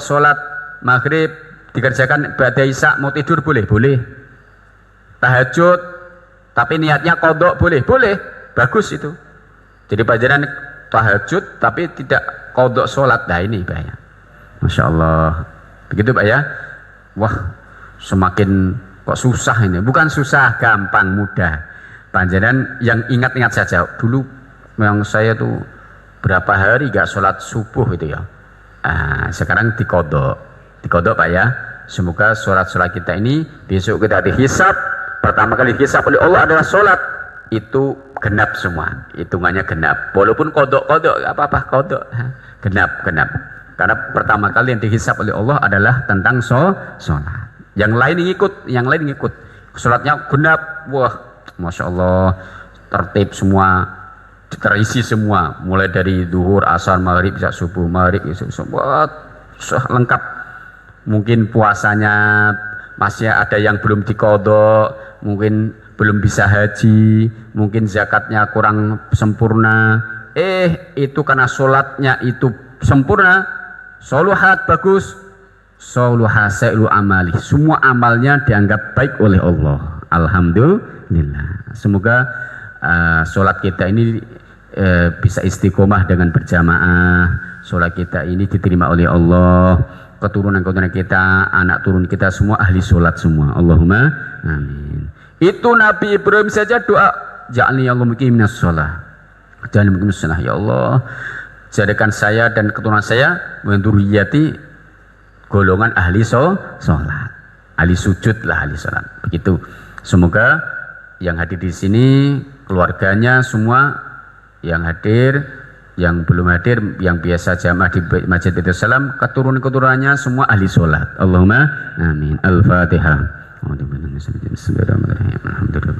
sholat maghrib dikerjakan ba'da isya mau tidur boleh? Boleh. Tahajud tapi niatnya qadha boleh? Boleh. Bagus itu. Jadi pelajaran tahajud tapi tidak qadha sholat. Nah ini bahaya. Masya Allah. Begitu Pak ya. Wah semakin kok susah ini. Bukan susah, gampang, mudah. Pelajaran yang ingat-ingat saja. Dulu yang saya tuh berapa hari gak sholat subuh itu ya. Sekarang dikodok Pak ya. Semoga sholat-sholat kita ini besok kita dihisab. Pertama kali dihisab oleh Allah adalah sholat itu genap semua, hitungannya genap. Walaupun kodok apa-apa kodok genap. Karena pertama kali yang dihisab oleh Allah adalah tentang sholat. Yang lain ngikut. Sholatnya genap, wah masya Allah tertib semua, terisi semua, mulai dari duhur, asar, maghrib, isya, subuh, maghrib, isya, semua lengkap. Mungkin puasanya masih ada yang belum dikodok, mungkin belum bisa haji, mungkin zakatnya kurang sempurna. Itu karena sholatnya itu sempurna, soluhat bagus, soluhasailu amali, semua amalnya dianggap baik oleh Allah. Alhamdulillah. Semoga sholat kita ini bisa istiqomah dengan berjamaah. Sholat kita ini diterima oleh Allah. Keturunan kita, anak turun kita semua ahli sholat semua. Allahumma amin. Itu Nabi Ibrahim saja doa, ja'alni ya Allah muqimas sholat. Ja'alni muqimas sholat. Ya Allah, jadikan saya dan keturunan saya dzurriyyati golongan ahli sholat. Ahli sujud lah, ahli sholat. Begitu. Semoga yang hadir di sini, keluarganya semua yang hadir, yang belum hadir, yang biasa jamaah di Masjid Baitul Salam, keturunan-keturunannya semua ahli sholat. Allahumma amin. Al-Fatihah. Bismillahirrahmanirrahim. Alhamdulillah.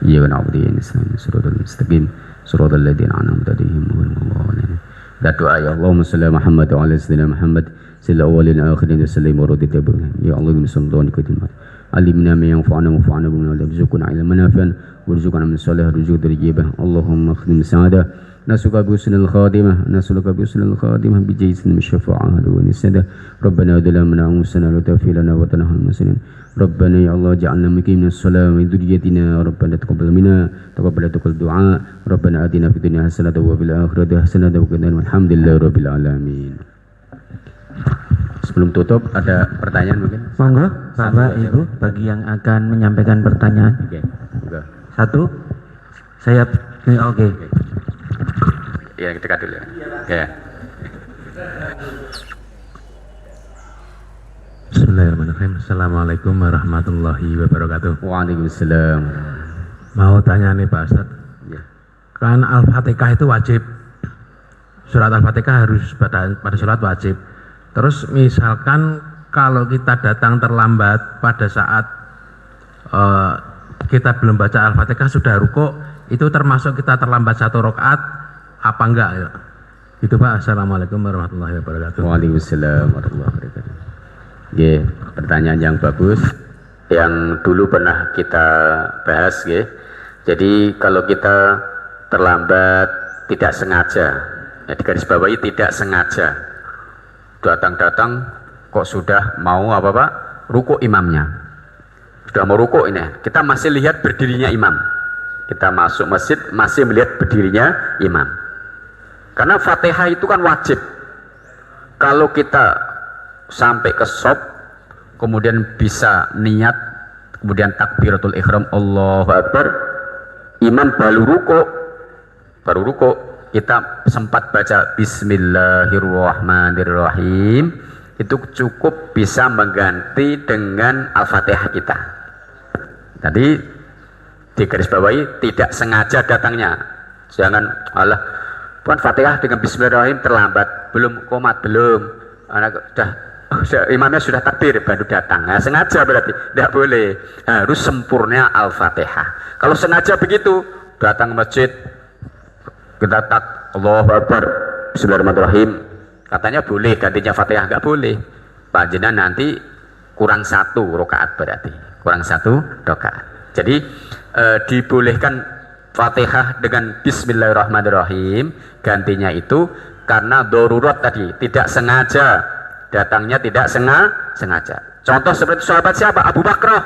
Iya wa na'budu wa nasta'in. Shiratal mustaqim. Shiratal ladzina an'amta 'alaihim ghairil maghdubi 'alaihim. Doa ya Allahumma shalli Muhammad wa ala sayyidina Muhammad sallallahu alaihi wa akhirin wa sallim wa radita Ibrahim. Ya Allahumma sallallahu alaihi wa alimna ma yanfa'una wa fa'na bima yarzuquna ilman nafi'an warzuqna min salih rizq tayyibah. Allahumma khdim sa'ada nasuka bi husnil khatimah bi jaysina syafa'ah wa nisada. Rabbana dhalamna anfusana wa taghfir lana wa tanahal muslimin. Rabbana ya Allah ja'alna muqimas shalah wa dzurriyyatina rabbana taqabbal minna taqabbal du'a. Rabbana atina fid dunya hasanatan wa fil akhirati hasanatan wa qina adzabannar. Rabbil alamin. Sebelum tutup ada pertanyaan mungkin? Monggo Bapak Ibu bagi yang akan menyampaikan pertanyaan. Oke. Satu. Saya oke. Ya, dekat dulu. Ya. Bismillahirrahmanirrahim. Assalamualaikum warahmatullahi wabarakatuh. Waalaikumsalam. Mau tanya nih Pak Ustadz. Ya. Kan Al-Fatihah itu wajib. Surat Al-Fatihah harus pada sholat wajib. Terus misalkan kalau kita datang terlambat pada saat kita belum baca Al-Fatihah sudah ruku, itu termasuk kita terlambat 1 rakaat apa enggak ya? Itu Pak. Assalamualaikum warahmatullahi wabarakatuh. Waalaikumsalam warahmatullahi wabarakatuh. Ya, pertanyaan yang bagus yang dulu pernah kita bahas ya. Jadi kalau kita terlambat tidak sengaja, ya digarisbawahi tidak sengaja, datang kok sudah mau apa Pak? Ruku imamnya. Sudah mau ruku ini. Kita masih lihat berdirinya imam. Kita masuk masjid masih melihat berdirinya imam. Karena Fatihah itu kan wajib. Kalau kita sampai ke shop kemudian bisa niat, kemudian takbiratul ihram Allahu Akbar, imam baru ruku, kita sempat baca Bismillahirrahmanirrahim, itu cukup bisa mengganti dengan Al-Fatihah kita. Tadi digarisbawahi tidak sengaja datangnya. Jangan Allah bukan Fatihah dengan Bismillahirrahmanirrahim terlambat, belum komat, belum imamnya sudah takbir baru datang. Nah, sengaja berarti tidak boleh, harus sempurna Al-Fatihah. Kalau sengaja begitu datang masjid kita tak Allahu Akbar Bismillahirrahmanirrahim, katanya boleh gantinya Fatihah, nggak boleh. Panjenengan nanti kurang 1 rakaat, berarti kurang 1 rakaat. Jadi dibolehkan Fatihah dengan Bismillahirrahmanirrahim, gantinya itu karena darurat tadi, tidak sengaja datangnya tidak sengaja. Contoh seperti sahabat siapa? Abu Bakrah.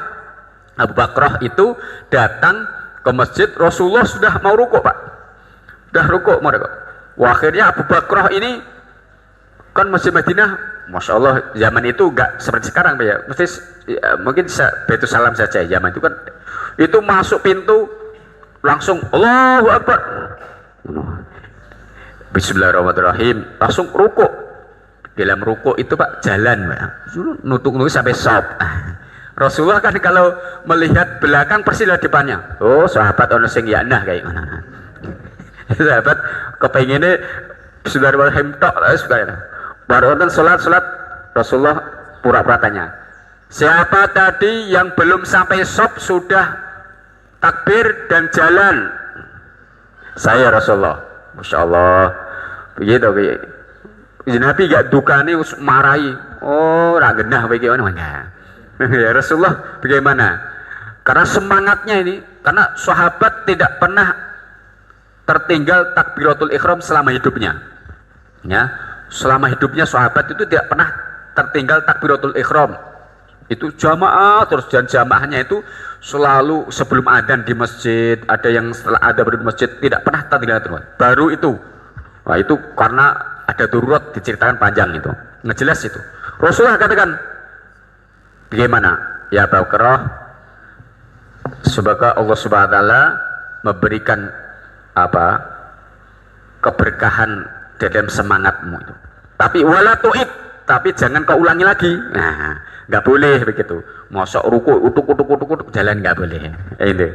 Abu Bakrah itu datang ke masjid, Rasulullah sudah mau rukuk, Pak. Sudah rukuk mau rukuk. Wah, akhirnya Abu Bakrah ini kan masjid Madinah, Masya Allah, zaman itu enggak seperti sekarang, Pak ya. Mesti ya, mungkin Baitul Salam saja. Zaman itu kan itu masuk pintu langsung Allahu Akbar. Bismillahirrahmanirrahim, langsung rukuk. Dalam rukuk itu Pak jalan, Pak. Nutuk-nutuk sampai sop. Rasulullah kan kalau melihat belakang pasti lihat depannya. Oh, sahabat ono sing ya nah kayak mana. Sahabat kepengine Bismillahirrahmanirrahim tok sekalian. Baru nonton salat Rasulullah pura-pura tanya. Siapa tadi yang belum sampai sop sudah takbir dan jalan? Saya Rasulullah. Masya Allah. Begitu kayak. Nabi gak dukani marahi. Oh, ra genah bagaimana? Ya Rasulullah bagaimana? Karena semangatnya ini, karena sahabat tidak pernah tertinggal takbiratul ihram selama hidupnya. Ya, selama hidupnya sahabat itu tidak pernah tertinggal takbiratul ihram. Itu jamaah terus, dan jamaahnya itu selalu sebelum adzan di masjid, ada yang setelah ada di masjid, tidak pernah tertinggal terus. Baru itu. Wah, itu karena ada darurat diceritakan panjang itu. Ngejelas itu. Rasulullah katakan, bagaimana? Ya Abu Bakrah, semoga Allah Subhanahu wa taala memberikan apa? Keberkahan dalam semangatmu itu. Tapi wala tu'id, tapi jangan kau ulangi lagi. Nah, nggak boleh begitu. Mosok ruku utuk jalan nggak boleh. Ini.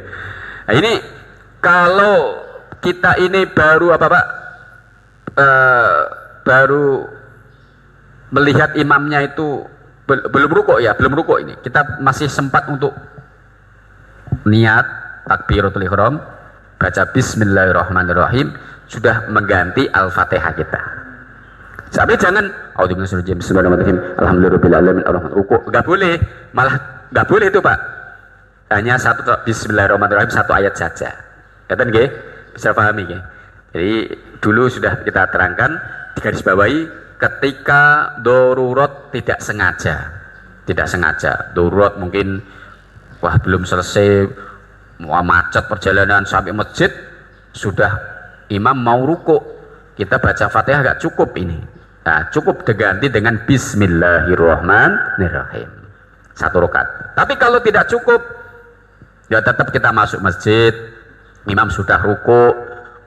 Nah, ini kalau kita ini baru apa Pak? Baru melihat imamnya itu belum rukuk ya, belum rukuk ini. Kita masih sempat untuk niat takbiratul ihram, baca bismillahirrahmanirrahim, sudah mengganti Al-Fatihah kita. Tapi jangan bismillahirrahmanirrahim, alhamdulillahirabbil alamin, rukuk. Enggak boleh, malah enggak boleh itu, Pak. Hanya satu bismillahirrahmanirrahim, satu ayat saja. Katakan nggih? Bisa pahami nggih? Jadi dulu sudah kita terangkan, digarisbawahi ketika darurat tidak sengaja, darurat mungkin wah belum selesai, wah macet perjalanan sampai masjid, sudah imam mau rukuk, kita baca Fatihah gak cukup ini. Nah, cukup diganti dengan bismillahirrahmanirrahim, satu rakaat. Tapi kalau tidak cukup, ya tetap kita masuk masjid, imam sudah rukuk,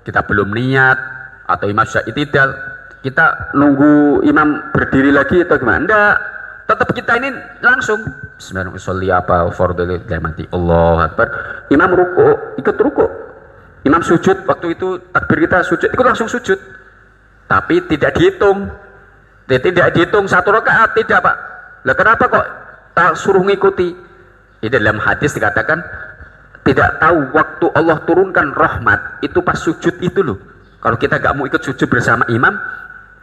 kita belum niat, atau imam sudah itidal, kita nunggu imam berdiri lagi atau gimana? Enggak, tetap kita ini langsung Bismillahirrahmanirrahim, Allahu Akbar, imam ruku, ikut ruku, imam sujud, waktu itu takbir kita sujud, ikut langsung sujud. Tapi tidak dihitung satu rakaat, tidak Pak. Lah kenapa kok tak suruh ngikuti? Ini dalam hadis dikatakan tidak tahu waktu Allah turunkan rahmat itu pas sujud itu loh. Kalau kita gak mau ikut sujud bersama imam,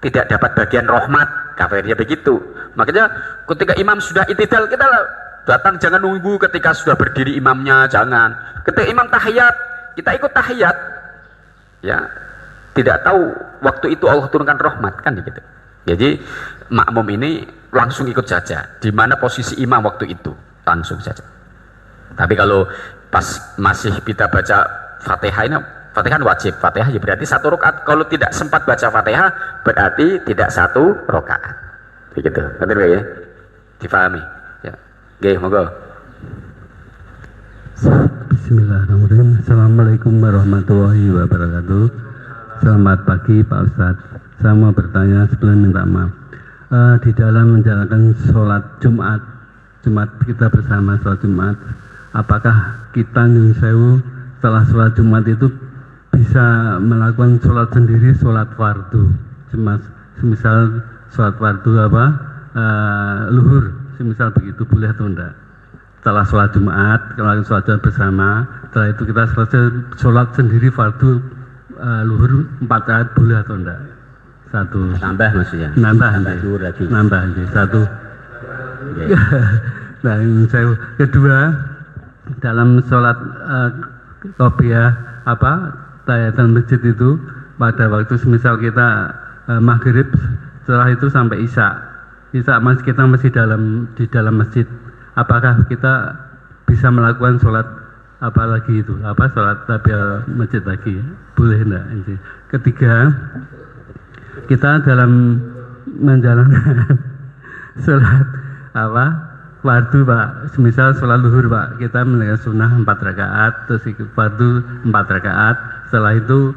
tidak dapat bagian rahmat, kafirnya begitu. Makanya ketika imam sudah itidal, kita datang, jangan nunggu ketika sudah berdiri imamnya, jangan. Ketika imam tahiyat, kita ikut tahiyat, ya tidak tahu waktu itu Allah turunkan rahmat, kan gitu. Jadi makmum ini langsung ikut saja, di mana posisi imam waktu itu, langsung saja. Tapi kalau pas masih kita baca Fatihah, ini Fatihah wajib, Fatihah ya berarti satu rakaat. Kalau tidak sempat baca Fatihah berarti tidak satu rakaat. Begitu, betul ya? Difahami? Ya. Oke, monggo. Bismillahirrahmanirrahim. Assalamualaikum warahmatullahi wabarakatuh. Selamat pagi Pak Ustadz. Saya mau bertanya sebelum minta maaf. Di dalam menjalankan sholat Jumat kita bersama sholat Jumat, apakah kita nyun sewu setelah sholat Jumat itu bisa melakukan sholat sendiri, sholat fardu, semisal sholat fardu luhur, semisal begitu, boleh atau enggak? Setelah sholat Jumat, kalau sholat Jumat bersama, setelah itu kita selesai sholat sendiri fardu luhur 4 rakaat, boleh atau enggak? Satu. Nambah maksudnya? Nambah satu. Okay. Nah, saya kedua, dalam sholat qobliyah tahiyatan masjid itu pada waktu semisal kita maghrib, setelah itu sampai isya, Mas kita masih di dalam masjid, apakah kita bisa melakukan sholat apalagi itu, sholat tahiyat masjid lagi, boleh enggak? Ketiga, kita dalam menjalankan sholat fardu Pak, semisal sholat zuhur Pak, kita menjalankan sunnah 4 rakaat, terus ikut fardu 4 rakaat, setelah itu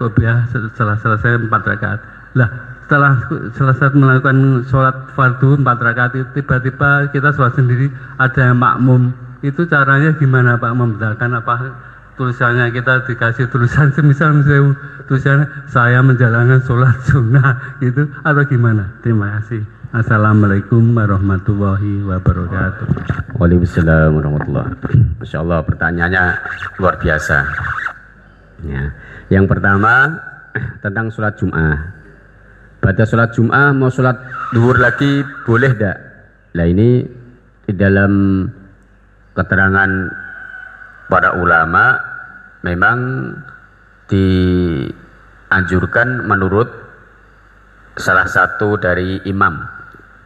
qobliyah setelah selesai 4 rakaat. Lah, setelah selesai melakukan sholat fardu 4 rakaat itu tiba-tiba kita sholat sendiri, ada yang makmum, itu caranya gimana Pak membedakan apa tulisannya, kita dikasih tulisan semisal tulisannya saya menjalankan sholat sunnah gitu atau gimana? Terima kasih. Assalamualaikum warahmatullahi wabarakatuh. Waalaikumsalam warahmatullahi wabarakatuh. Masya Allah, pertanyaannya luar biasa. Ya. Yang pertama tentang sholat Jum'ah. Pada sholat Jum'ah mau sholat duhur lagi boleh tidak? Nah ini di dalam keterangan para ulama memang dianjurkan menurut salah satu dari imam,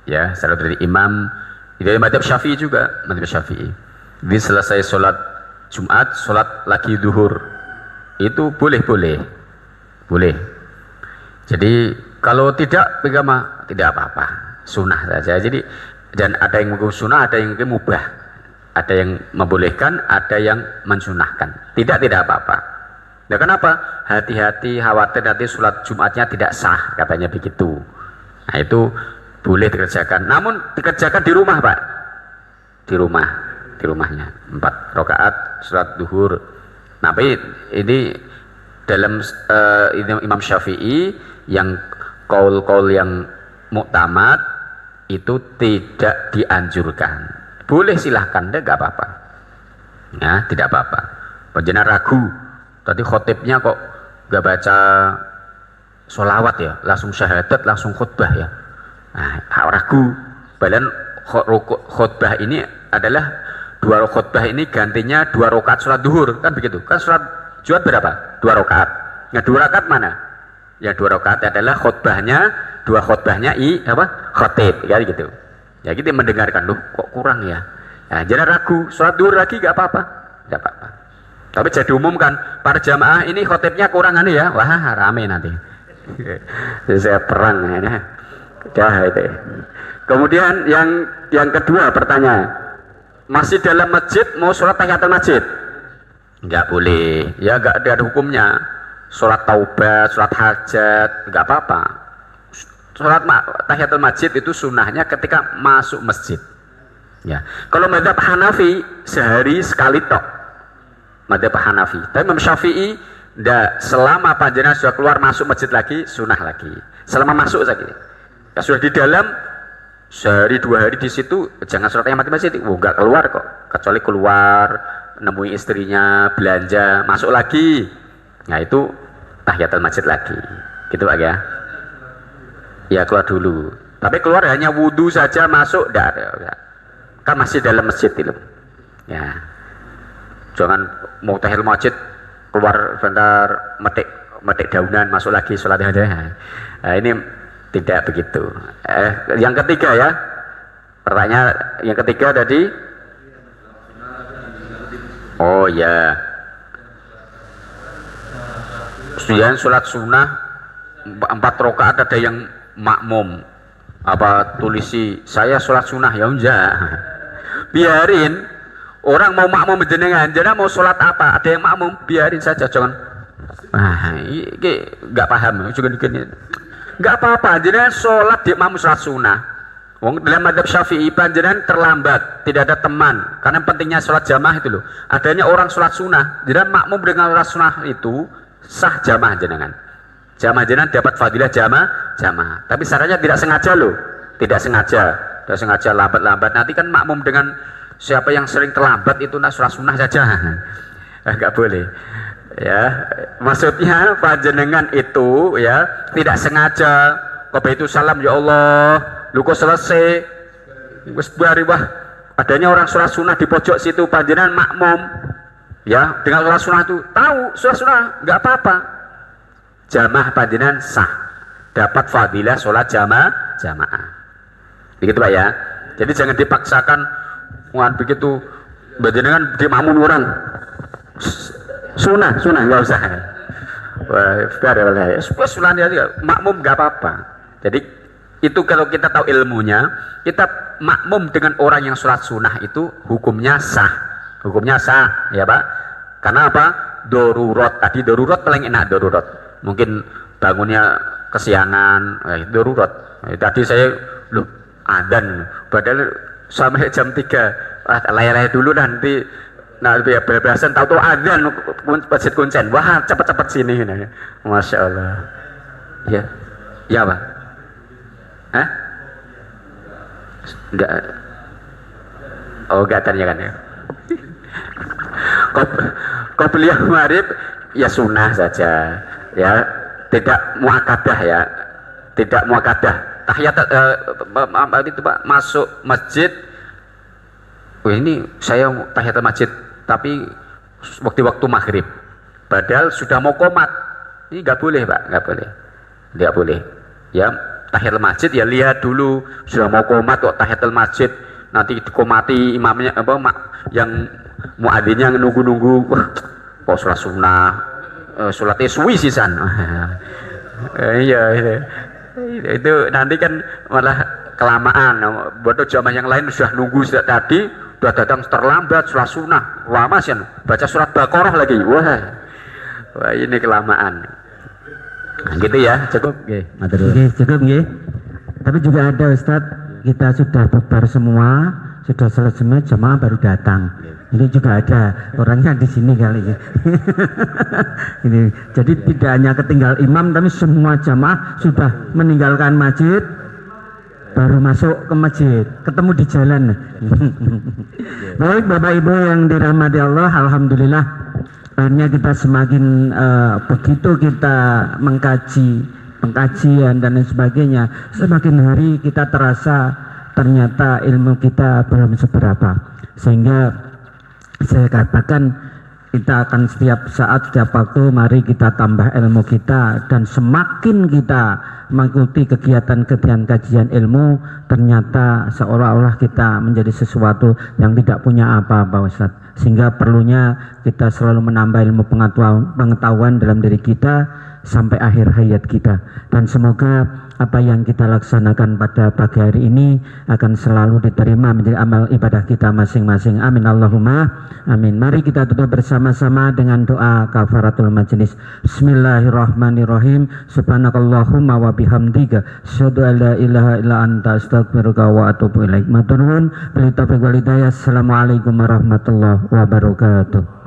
ya, salah satu dari imam dari mazhab Syafi'i juga, mazhab Syafi'i. Jadi selesai sholat Jumat, sholat lagi duhur itu boleh. Jadi kalau tidak bagaimana? Tidak apa-apa, sunnah saja. Jadi dan ada yang menghukum sunnah, ada yang mubah, ada yang membolehkan, ada yang mensunahkan. Tidak apa-apa. Nah, kenapa? Hati-hati, khawatir nanti sholat Jumatnya tidak sah, katanya begitu. Nah itu boleh dikerjakan. Namun dikerjakan di rumah Pak, di rumahnya 4 rakaat sholat duhur. Nah, ini dalam Imam Syafi'i yang kaul yang muktamad itu tidak dianjurkan. Boleh silahkan, enggak apa-apa. Ya, tidak apa-apa. Panjenengan ragu, tadi khotibnya kok enggak baca sholawat ya, langsung syahadat, langsung khutbah ya. Nah, ragu. Padahal khutbah ini adalah 2 khutbah ini gantinya 2 rakaat sholat duhur, kan begitu? Kan sholat Jumat berapa? 2 rakaat. Nah, 2 rakaat mana? Ya 2 rakaat adalah khutbahnya, 2 khutbahnya khatib, ya gitu. Ya kita mendengarkan, loh kok kurang ya. Nah, jangan ragu, sholat duhur lagi gak apa-apa, gak apa-apa. Tapi jadi umumkan, para jamaah ini khotibnya kurang ya, wah rame nanti. Saya perang ya. Itu. Kemudian yang kedua pertanyaan, masih dalam masjid mau sholat tahiyatul masjid? Enggak boleh, ya enggak ada hukumnya. Sholat taubat, sholat hajat, enggak apa-apa. Sholat tahiyatul masjid itu sunnahnya ketika masuk masjid. Ya, kalau mazhab Hanafi sehari sekali tok. Mazhab Hanafi. Tapi Imam Syafi'i enggak, selama panjenengan sudah keluar masuk masjid lagi, sunnah lagi. Selama masuk saja. Kalau sudah di dalam sehari 2 hari di situ jangan sholat tahiyatul masjid. Enggak keluar kok, kecuali keluar nemui istrinya, belanja, masuk lagi. Nah itu tahiyatul masjid lagi. Gitu Pak ya. Ya keluar dulu. Tapi keluar hanya wudhu saja, masuk enggak ada. Kan masih dalam masjid itu. Ya. Jangan mau tahiyatul masjid keluar bentar metik daunan, masuk lagi sholat aja. Nah, ini tidak begitu. Yang ketiga ya. Pertanyaan yang ketiga tadi. Oh ya. Kemudian sholat sunnah 4 rakaat ada yang makmum. Apa tulisi saya sholat sunnah ya enggak. Biarin orang mau makmum jenengan mau sholat apa, ada yang makmum, biarin saja, jangan. Ini enggak paham juga gini. Enggak apa-apa, jenengan sholat di makmum sholat sunnah. Wong dalam mazhab Syafi'i panjenengan terlambat, tidak ada teman, karena pentingnya sholat jamaah itu loh. Adanya orang sholat sunnah, jenengan makmum dengan sholat sunnah itu sah jamaah jenengan. Jamaah jenengan dapat fadilah jamaah. Tapi syaratnya tidak sengaja loh, tidak sengaja lambat-lambat. Nanti kan makmum dengan siapa yang sering terlambat itu nak sholat sunnah saja, enggak boleh. Ya, maksudnya panjenengan itu ya tidak sengaja. Itu salam ya Allah, lu kok selesai wis bari wah adanya orang sholat sunnah di pojok situ, panjenengan makmum ya dengan sholat sunnah itu tahu sholat sunnah nggak apa-apa, jamaah panjenengan sah, dapat fadilah sholat jamaah. begitu Pak ya. Jadi jangan dipaksakan muan begitu bajenengan di makmum orang sunah nggak usah. Wah, sunan ya makmum nggak apa-apa. Jadi itu kalau kita tahu ilmunya, kita makmum dengan orang yang sholat sunnah itu hukumnya sah ya Pak. Karena apa? Darurat, tadi darurat paling enak darurat. Mungkin bangunnya kesiangan, darurat. Tadi saya adzan, padahal sampai jam 3, layar dulu nanti. Nah, biar bebasan tahu adzan masjid kuncen. Wah, cepat-cepat sini ini. Masya Allah. Ya Pak. Hah? Enggak. Oh, enggak tanya kan ya. Qobliyah maghrib ya sunnah saja. Ya, tidak muakkadah ya. Tidak muakkadah. Tahiyat itu Pak, masuk masjid. Oh, ini saya tahiyatul masjid tapi waktu maghrib. Padahal sudah mau qomat. Ini enggak boleh Pak, enggak boleh. Ya, tahiyatul masjid ya lihat dulu sudah mau qomat kok tahiyatul masjid nanti dikomati imamnya apa yang muadzinnya nunggu-nunggu kok sholat sunnah sholatnya suwi sisan. Iya itu nanti kan malah kelamaan. Buat jamaah yang lain sudah nunggu sudah tadi sudah datang terlambat sholat sunnah lama sih baca surat Baqarah lagi. Wah ini kelamaan. Nah, gitu ya, cukup nggih. Oke, cukup nggih. Tapi juga ada Ustadz, kita sudah bubar semua, sudah selesai jamaah baru datang. Ini juga ada orangnya di sini kali ya. Ini jadi tidak hanya ketinggal imam tapi semua jamaah sudah meninggalkan masjid baru masuk ke masjid, ketemu di jalan. Baik Bapak Ibu yang dirahmati Allah, alhamdulillah akhirnya kita semakin begitu kita mengkaji pengkajian dan lain sebagainya, semakin hari kita terasa ternyata ilmu kita belum seberapa, sehingga saya katakan kita akan setiap saat setiap waktu mari kita tambah ilmu kita, dan semakin kita mengikuti kegiatan-kegiatan kajian ilmu ternyata seolah-olah kita menjadi sesuatu yang tidak punya apa-apa Ustaz, sehingga perlunya kita selalu menambah ilmu pengetahuan dalam diri kita sampai akhir hayat kita. Dan semoga apa yang kita laksanakan pada pagi hari ini akan selalu diterima menjadi amal ibadah kita masing-masing. Amin Allahumma amin. Mari kita tutup bersama-sama dengan doa kafaratul majlis. Bismillahirrahmanirrahim. Subhanakallahumma wa bihamdika asyhadu an la ilaha illa anta astaghfiruka wa atubu ilaik. Matur nuwun. Assalamualaikum warahmatullahi wabarakatuh.